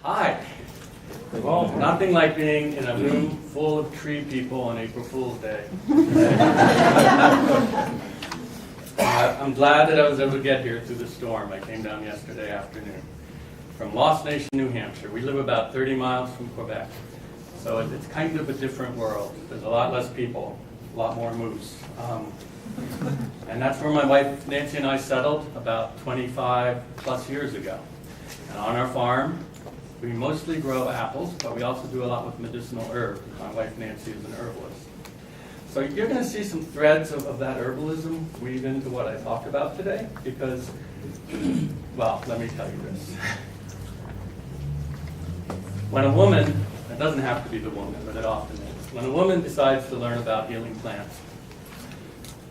Hi. Well, nothing like being in a room full of tree people on April Fool's Day. I'm glad that I was able to get here through the storm. I came down yesterday afternoon from Lost Nation, New Hampshire. We live about 30 miles from Quebec, so it's kind of a different world. There's a lot less people, a lot more moose. And that's where my wife Nancy and I settled about 25 plus years ago. And on our farm, we mostly grow apples, but we also do a lot with medicinal herbs. My wife Nancy is an herbalist. So you're going to see some threads of that herbalism weave into what I talked about today, because, well, let me tell you this. When a woman, it doesn't have to be the woman, but it often is, when a woman decides to learn about healing plants,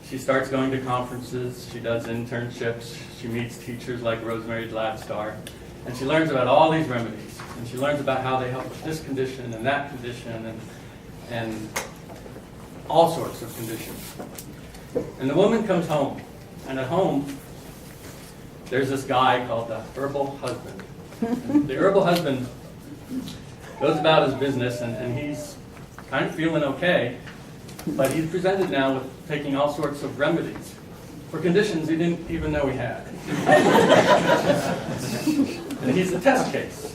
she starts going to conferences, she does internships, she meets teachers like Rosemary Gladstar, and she learns about all these remedies. And she learns about how they help with this condition and that condition and all sorts of conditions. And the woman comes home, and at home, there's this guy called the herbal husband. The herbal husband goes about his business, and he's kind of feeling okay, but he's presented now with taking all sorts of remedies for conditions he didn't even know he had. And he's a test case.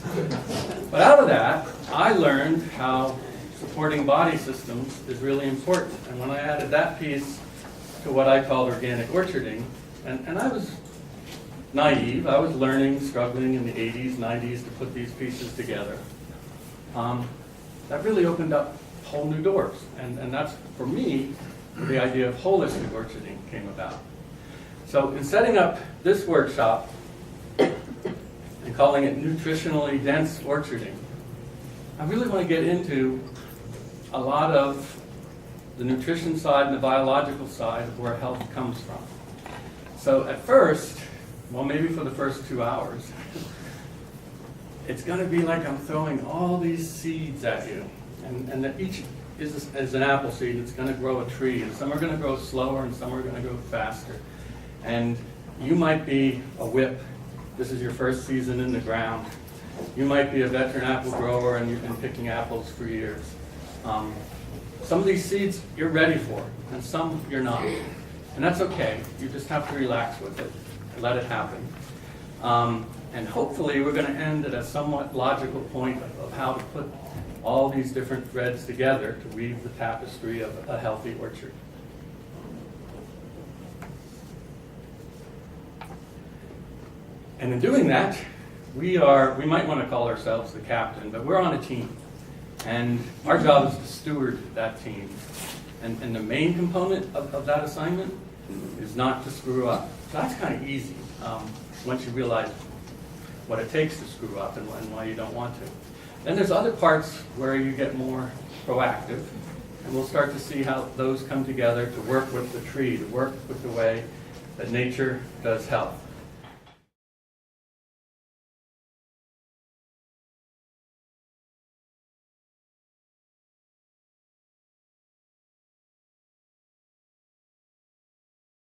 But out of that, I learned how supporting body systems is really important. And when I added that piece to what I called organic orcharding, and I was naive, I was learning, struggling in the 80s, 90s to put these pieces together. That really opened up whole new doors. And that's, for me, where the idea of holistic orcharding came about. So in setting up this workshop and calling it nutritionally dense orcharding, I really want to get into a lot of the nutrition side and the biological side of where health comes from. So at first, well, maybe for the first 2 hours, it's going to be like I'm throwing all these seeds at you. And that each is an apple seed that's going to grow a tree. And some are going to grow slower and some are going to grow faster. And you might be a whip. This is your first season in the ground. You might be a veteran apple grower and you've been picking apples for years. Some of these seeds you're ready for, and some you're not. And that's okay. You just have to relax with it and let it happen. And hopefully we're going to end at a somewhat logical point of how to put all these different threads together to weave the tapestry of a healthy orchard. And in doing that, we might want to call ourselves the captain, but we're on a team. And our job is to steward that team. And the main component of that assignment is not to screw up. So that's kind of easy once you realize what it takes to screw up and why you don't want to. Then there's other parts where you get more proactive, and we'll start to see how those come together to work with the tree, to work with the way that nature does health.